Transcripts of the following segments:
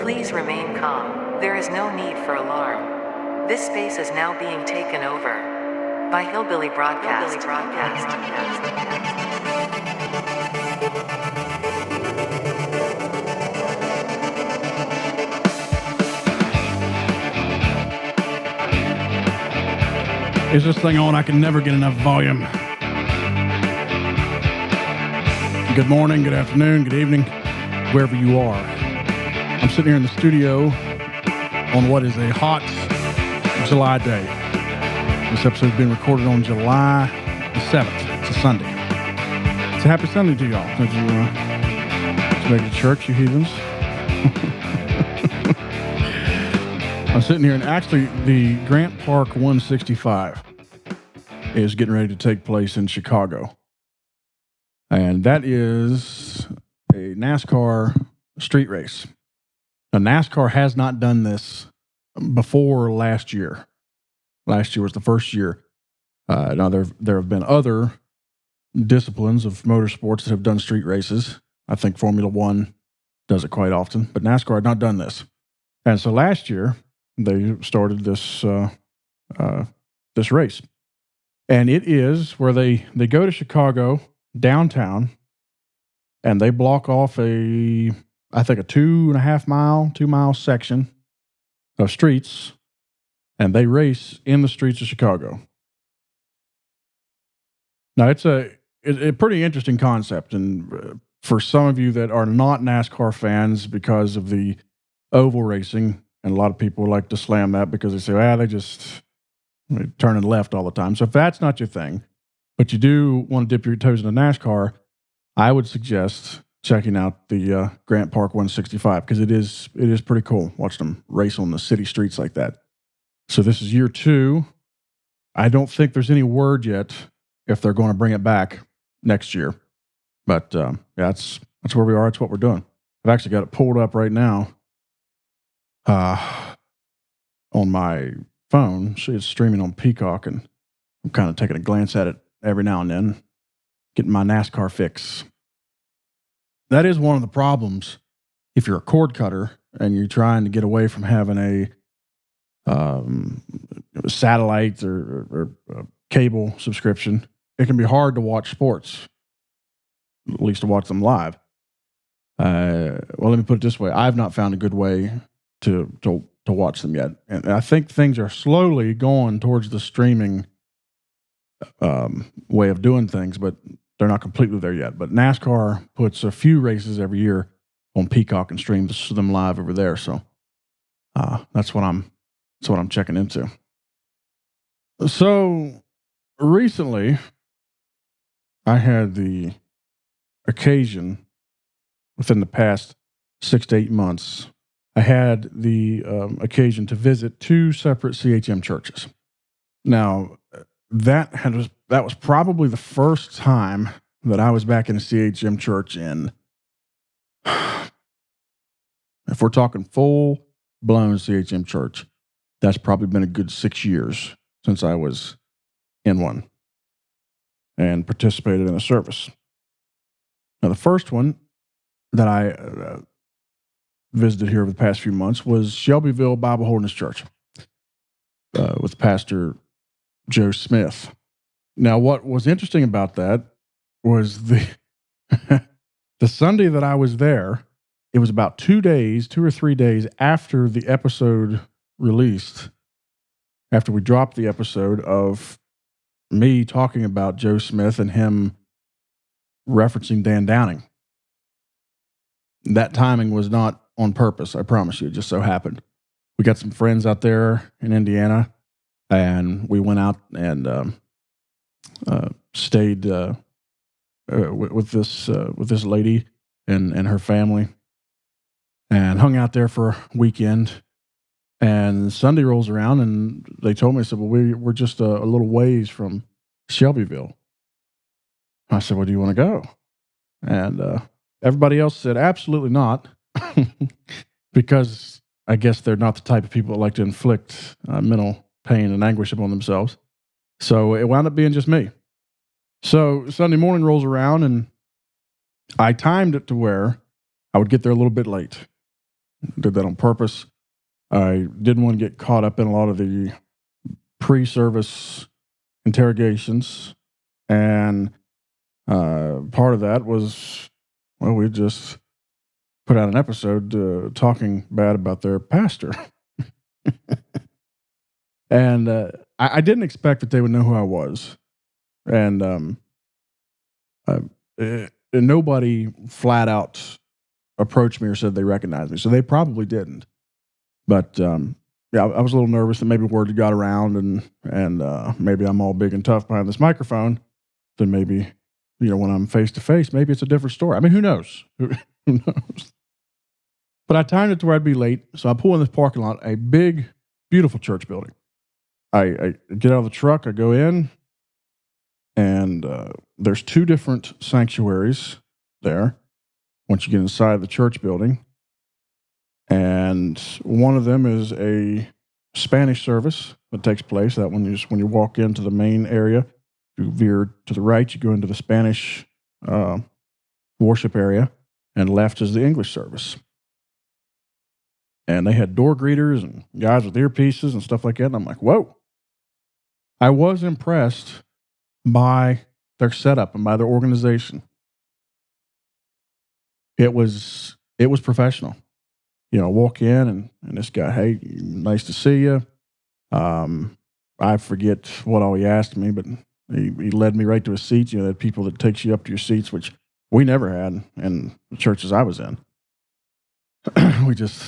Please remain calm. There is no need for alarm. This space is now being taken over by Hillbilly Broadcast. Is this thing on? I can never get enough volume. Good morning, good afternoon, good evening, wherever you are. I'm sitting here in the studio on what is a hot July day. This episode has been recorded on July the 7th. It's a Sunday. It's a happy Sunday to y'all. Did you make it to church, you heathens? I'm sitting here, and actually the Grant Park 165 is getting ready to take place in Chicago. And that is a NASCAR street race. Now, NASCAR has not done this before last year. Last year was the first year. Now, there have been other disciplines of motorsports that have done street races. I think Formula One does it quite often, but NASCAR had not done this. And so last year, they started this this race. And it is where they go to Chicago, downtown, and they block off a 2 mile section of streets, and they race in the streets of Chicago. Now, it's a pretty interesting concept, and for some of you that are not NASCAR fans because of the oval racing, and a lot of people like to slam that because they say, they just turning left all the time. So if that's not your thing, but you do want to dip your toes into NASCAR, I would suggest checking out the Grant Park 165 because it is pretty cool watching them race on the city streets like that. So this is year 2. I don't think there's any word yet if they're going to bring it back next year. But that's where we are. That's what we're doing. I've actually got it pulled up right now on my phone. It's streaming on Peacock, and I'm kind of taking a glance at it every now and then, getting my NASCAR fix. That is one of the problems if you're a cord cutter and you're trying to get away from having a satellite or cable subscription. It can be hard to watch sports, at least to watch them live. Well, let me put it this way. I've not found a good way to watch them yet. And I think things are slowly going towards the streaming way of doing things, but they're not completely there yet. But NASCAR puts a few races every year on Peacock and streams them live over there. So that's what I'm checking into. So recently, I had the occasion within the past 6 to 8 months. I had the occasion to visit 2 separate CHM churches. Now, that was probably the first time that I was back in a CHM church in, if we're talking full-blown CHM church, that's probably been a good 6 years since I was in one and participated in a service. Now, the first one that I visited here over the past few months was Shelbyville Bible Holiness Church with Pastor Joe Smith. Now, what was interesting about that was the Sunday that I was there. It was about 2 or 3 days after the episode released, after we dropped the episode of me talking about Joe Smith and him referencing Dan Downing. That timing was not on purpose, I promise you. It just so happened. We got some friends out there in Indiana, and we went out and stayed with this lady and her family, and hung out there for a weekend. And Sunday rolls around, and they told me, I said, well, we're just a little ways from Shelbyville. I said, well, do you want to go? And everybody else said, absolutely not, because I guess they're not the type of people that like to inflict mental pain and anguish upon themselves. So it wound up being just me. So Sunday morning rolls around, and I timed it to where I would get there a little bit late. Did that on purpose. I didn't want to get caught up in a lot of the pre-service interrogations, and part of that was, well, we just put out an episode talking bad about their pastor. And I didn't expect that they would know who I was. And nobody flat out approached me or said they recognized me. So they probably didn't. But yeah, I was a little nervous that maybe word got around and maybe I'm all big and tough behind this microphone. Then maybe, when I'm face to face, maybe it's a different story. I mean, who knows? Who knows? But I timed it to where I'd be late. So I pull in this parking lot, a big, beautiful church building. I get out of the truck, I go in, and there's two different sanctuaries there once you get inside the church building. And one of them is a Spanish service that takes place. That when you walk into the main area, you veer to the right, you go into the Spanish worship area, and left is the English service. And they had door greeters and guys with earpieces and stuff like that. And I'm like, whoa. I was impressed by their setup and by their organization. It was professional. Walk in and this guy, hey, nice to see you. I forget what all he asked me, but he led me right to a seat. They had people that takes you up to your seats, which we never had in the churches I was in. We just,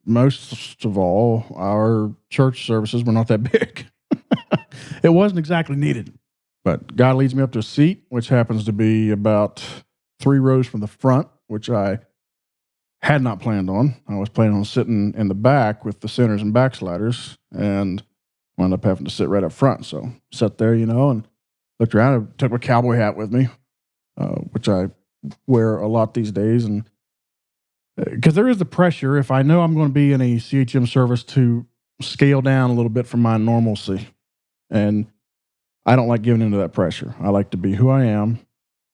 most of all, our church services were not that big. It wasn't exactly needed. But God leads me up to a seat, which happens to be about 3 rows from the front, which I had not planned on. I was planning on sitting in the back with the sinners and backsliders, and wound up having to sit right up front. So sat there, and looked around. I took my cowboy hat with me, which I wear a lot these days, and because there is the pressure, if I know I'm going to be in a CHM service, to scale down a little bit from my normalcy. And I don't like giving into that pressure. I like to be who I am,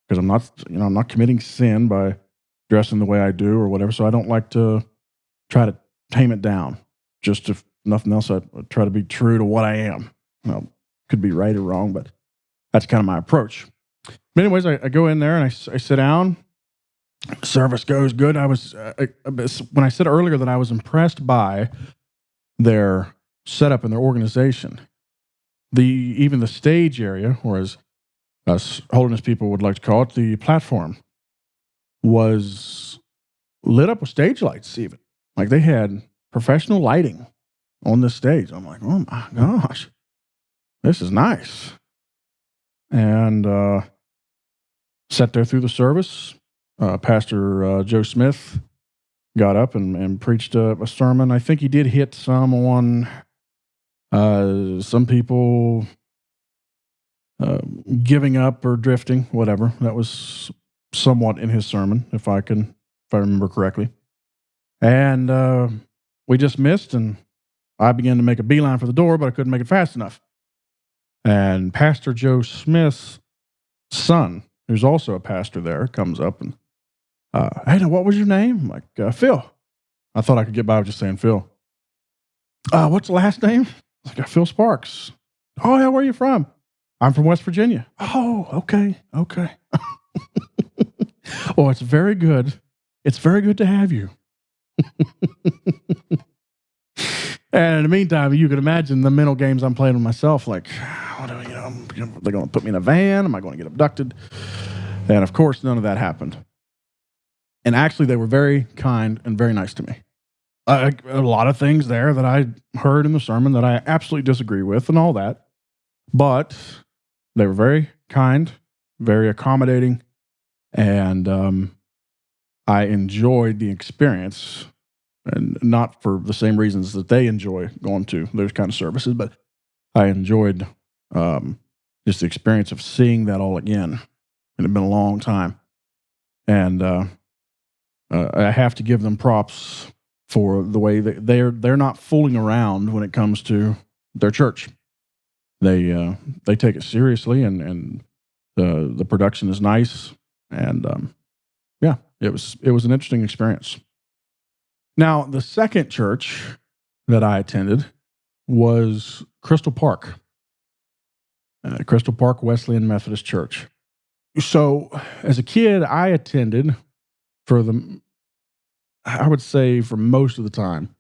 because I'm not committing sin by dressing the way I do or whatever. So I don't like to try to tame it down. Just if nothing else, I try to be true to what I am. Could be right or wrong, but that's kind of my approach. But anyways, I go in there and I sit down. Service goes good. I was when I said earlier that I was impressed by their setup and their organization. Even the stage area, or as us Holiness people would like to call it, the platform, was lit up with stage lights. Even like they had professional lighting on the stage. I'm like, oh my gosh, this is nice. And sat there through the service. Pastor Joe Smith got up and preached a sermon. I think he did hit some on some people giving up or drifting, whatever. That was somewhat in his sermon, if I remember correctly. And we just missed, and I began to make a beeline for the door, but I couldn't make it fast enough. And Pastor Joe Smith's son, who's also a pastor there, comes up and, hey, now what was your name? I'm like, Phil. I thought I could get by with just saying Phil. What's the last name? I was like, Phil Sparks. Oh, yeah, where are you from? I'm from West Virginia. Oh, okay. Oh, it's very good. It's very good to have you. And in the meantime, you can imagine the mental games I'm playing with myself. Like, they're going to put me in a van. Am I going to get abducted? And of course, none of that happened. And actually, they were very kind and very nice to me. A lot of things there that I heard in the sermon that I absolutely disagree with and all that. But they were very kind, very accommodating, and I enjoyed the experience. And not for the same reasons that they enjoy going to those kind of services, but I enjoyed just the experience of seeing that all again. It had been a long time. And I have to give them props for the way that they're not fooling around when it comes to their church. They take it seriously, and the production is nice, and It was an interesting experience. Now, the second church that I attended was Crystal Park Wesleyan Methodist Church. So, as a kid, I attended I would say for most of the time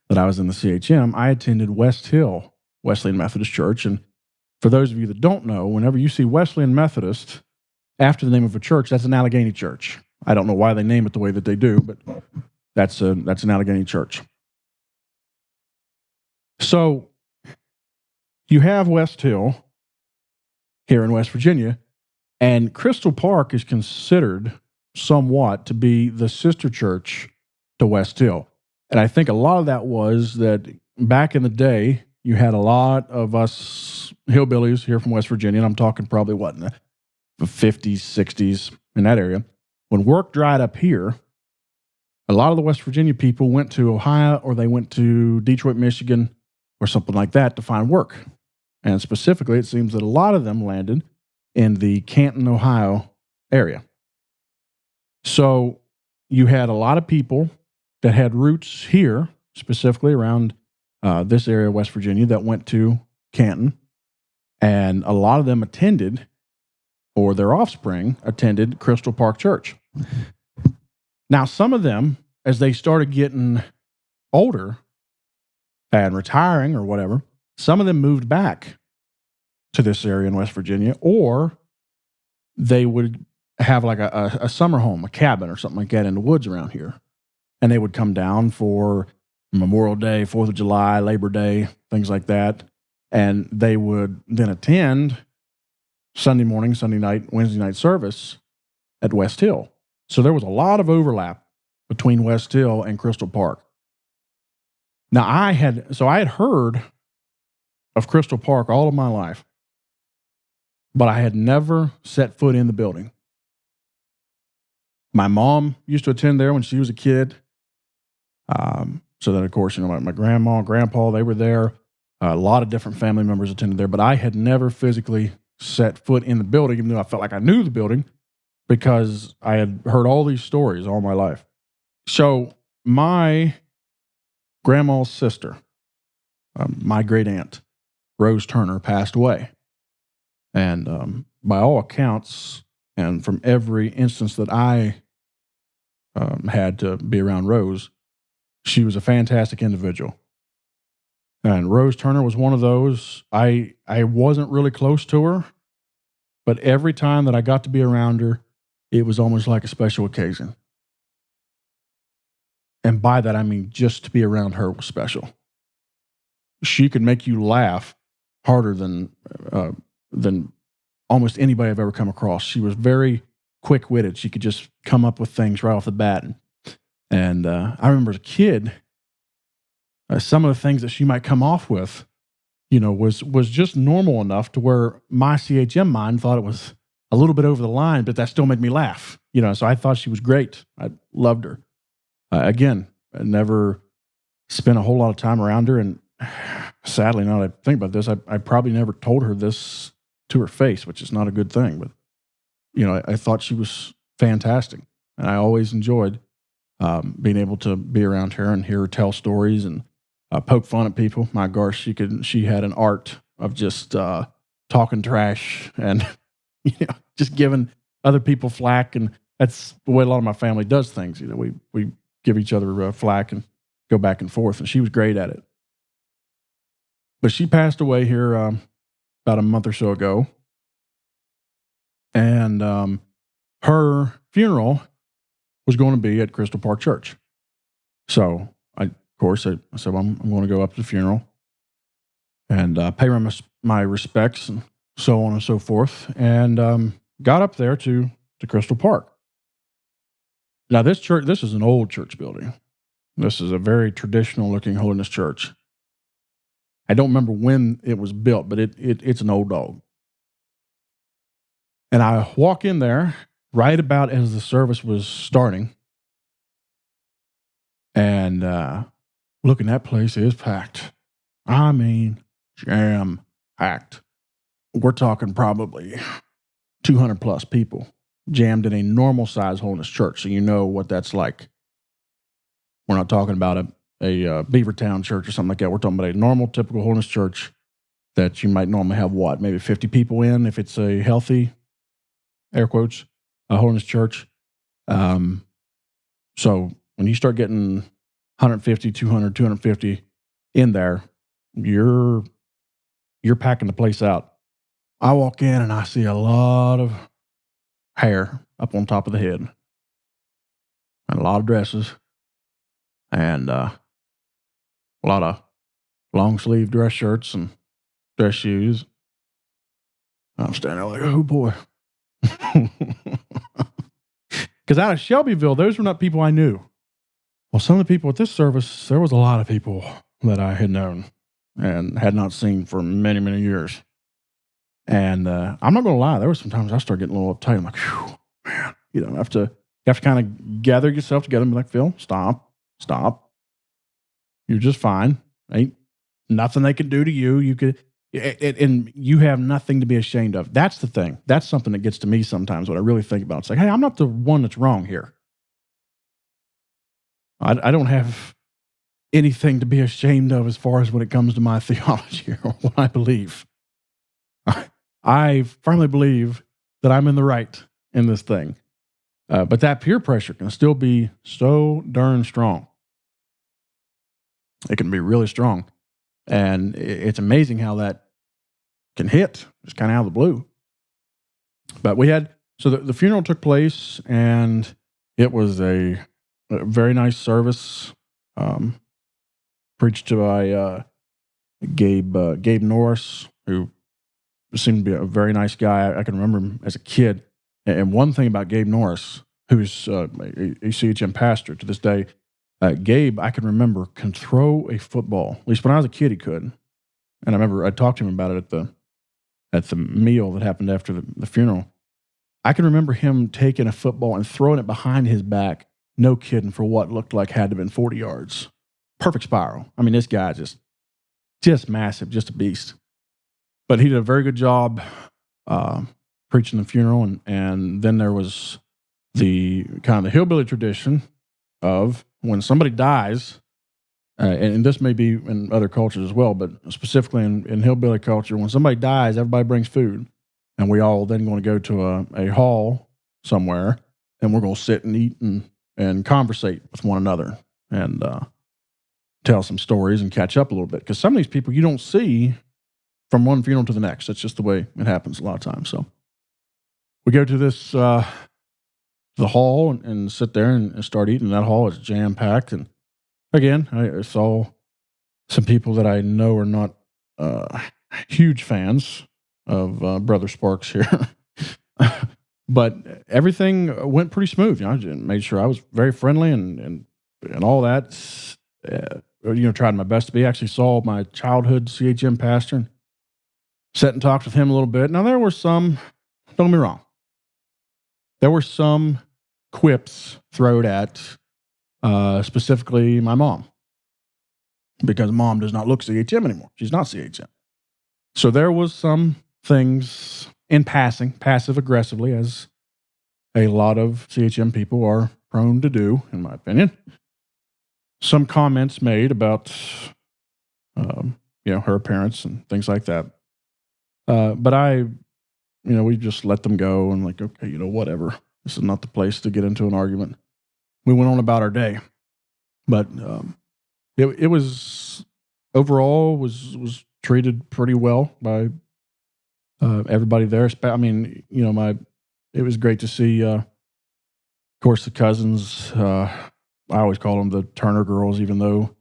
that I was in the CHM, I attended West Hill Wesleyan Methodist Church. And for those of you that don't know, whenever you see Wesleyan Methodist after the name of a church, that's an Allegheny church. I don't know why they name it the way that they do, but that's an Allegheny church. So you have West Hill here in West Virginia, and Crystal Park is considered somewhat to be the sister church to West Hill. And I think a lot of that was that back in the day, you had a lot of us hillbillies here from West Virginia, and I'm talking probably in the 50s, 60s, in that area. When work dried up here, a lot of the West Virginia people went to Ohio or they went to Detroit, Michigan, or something like that to find work. And specifically, it seems that a lot of them landed in the Canton, Ohio area. So you had a lot of people that had roots here, specifically around this area of West Virginia, that went to Canton. And a lot of them attended, or their offspring attended, Crystal Park Church. Now, some of them, as they started getting older and retiring or whatever, some of them moved back to this area in West Virginia, or they would have like a summer home, a cabin or something like that in the woods around here. And they would come down for Memorial Day, 4th of July, Labor Day, things like that. And they would then attend Sunday morning, Sunday night, Wednesday night service at West Hill. So there was a lot of overlap between West Hill and Crystal Park. Now, I had heard of Crystal Park all of my life, but I had never set foot in the building. My mom used to attend there when she was a kid. So that, of course, my grandma and grandpa, they were there. A lot of different family members attended there, but I had never physically set foot in the building, even though I felt like I knew the building because I had heard all these stories all my life. So my grandma's sister, my great aunt, Rose Turner, passed away. And by all accounts, and from every instance that I had to be around Rose, she was a fantastic individual. And Rose Turner was one of those. I wasn't really close to her, but every time that I got to be around her, it was almost like a special occasion. And by that, I mean just to be around her was special. She could make you laugh harder than almost anybody I've ever come across. She was very quick-witted. She could just come up with things right off the bat. And I remember as a kid, some of the things that she might come off with, was just normal enough to where my CHM mind thought it was a little bit over the line, but that still made me laugh. So I thought she was great. I loved her. Again, I never spent a whole lot of time around her, and sadly, now that I think about this, I probably never told her this to her face, which is not a good thing. But I thought she was fantastic, and I always enjoyed being able to be around her and hear her tell stories and poke fun at people. My gosh, she had an art of just talking trash and just giving other people flack, and that's the way a lot of my family does things. We give each other flack and go back and forth, and she was great at it. But she passed away here about a month or so ago, and her funeral was going to be at Crystal Park Church. So I said, well, I'm going to go up to the funeral and pay my respects and so on and so forth, and got up there to Crystal Park. Now, this is an old church building. This is a very traditional-looking Holiness church. I don't remember when it was built, but it's an old dog. And I walk in there right about as the service was starting, and looking, that place is packed. I mean, jam-packed. We're talking probably 200 plus people jammed in a normal size Holiness church. So you know what that's like. We're not talking about a Beavertown church or something like that. We're talking about a normal, typical Holiness church that you might normally have maybe 50 people in if it's a healthy, air quotes, a Holiness church. So when you start getting 150, 200, 250 in there, you're packing the place out. I walk in and I see a lot of hair up on top of the head and a lot of dresses and a lot of long sleeve dress shirts and dress shoes. I'm standing there like, oh boy. Because out of Shelbyville, those were not people I knew. Well, some of the people at this service, there was a lot of people that I had known and had not seen for many, many years. And I'm not going to lie, there were some times I started getting a little uptight. I'm like, whew, man, you have to kind of gather yourself together and be like, Phil, stop. You're just fine. Ain't nothing they can do to you. You could, and you have nothing to be ashamed of. That's the thing. That's something that gets to me sometimes when I really think about it. It's like, hey, I'm not the one that's wrong here. I don't have anything to be ashamed of as far as when it comes to my theology or what I believe. I firmly believe that I'm in the right in this thing. But that peer pressure can still be so darn strong. It can be really strong. And it's amazing how that can hit, just kind of out of the blue. But we had, so the funeral took place, and it was a very nice service, preached by Gabe Norris, who seemed to be a very nice guy. I can remember him as a kid. And one thing about Gabe Norris, who's a CHM pastor to this day, Gabe, I can remember, can throw a football. At least when I was a kid, he could. And I remember I talked to him about it at the meal that happened after the funeral. I can remember him taking a football and throwing it behind his back, no kidding, for what looked like had to have been 40 yards. Perfect spiral. I mean, this guy just massive, just a beast. But he did a very good job preaching the funeral, and then there was the kind of the hillbilly tradition of when somebody dies, and this may be in other cultures as well, but specifically in hillbilly culture, when somebody dies, everybody brings food, and we all then going to go to a hall somewhere, and we're going to sit and eat and conversate with one another and tell some stories and catch up a little bit, because some of these people you don't see from one funeral to the next. That's just the way it happens a lot of times. So we go to this the hall and sit there and start eating. That hall is jam packed, and again, I saw some people that I know are not huge fans of Brother Sparks here, but everything went pretty smooth. I made sure I was very friendly and all that. Tried my best to be. Actually saw my childhood CHM pastor and sat and talked with him a little bit. Now there were some, don't get me wrong, there were some quips thrown at specifically my mom, because mom does not look CHM anymore. She's not CHM. So there was some things in passing, passive aggressively, as a lot of CHM people are prone to do, in my opinion. Some comments made about her appearance and things like that. But we just let them go and like, okay, whatever. This is not the place to get into an argument. We went on about our day. But it was overall was treated pretty well by everybody there. I mean, it was great to see, of course, the cousins. I always call them the Turner girls, even though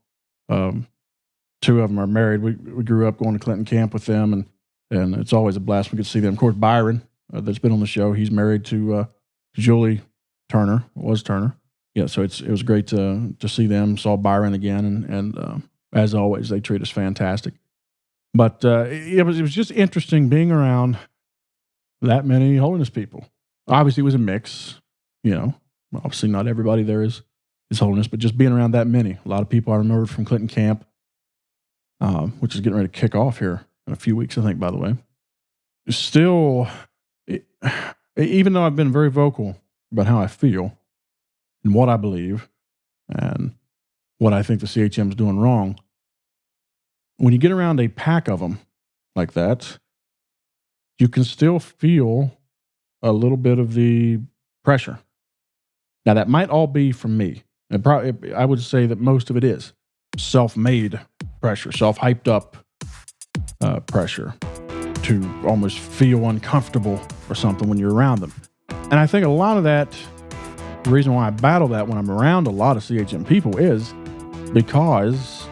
two of them are married. We grew up going to Clinton camp with them, and it's always a blast. We could see them. Of course, Byron, that's been on the show, he's married to Julie Turner, was Turner. Yeah, so it was great to see them. Saw Byron again, and as always, they treat us fantastic. But it was just interesting being around that many Holiness people. Obviously, it was a mix. Obviously not everybody there is Holiness, but just being around that many. A lot of people I remember from Clinton camp, which is getting ready to kick off here in a few weeks, I think, by the way. Still, even though I've been very vocal about how I feel and what I believe and what I think the CHM is doing wrong, when you get around a pack of them like that, you can still feel a little bit of the pressure. Now, that might all be from me. I would say that most of it is self-made pressure, self-hyped up pressure to almost feel uncomfortable or something when you're around them. And I think a lot of that, the reason why I battle that when I'm around a lot of CHM people is because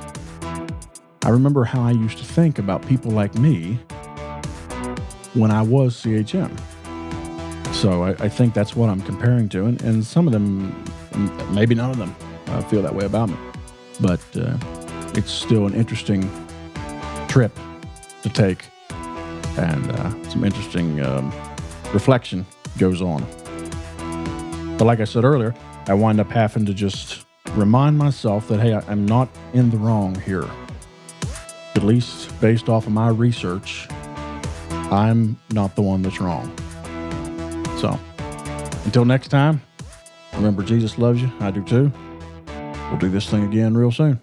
I remember how I used to think about people like me when I was CHM. So I think that's what I'm comparing to. And some of them, maybe none of them, feel that way about me. But it's still an interesting trip to take. And some interesting reflection goes on. But like I said earlier, I wind up having to just remind myself that, hey, I'm not in the wrong here. At least based off of my research, I'm not the one that's wrong. So, until next time, remember Jesus loves you. I do too. We'll do this thing again real soon.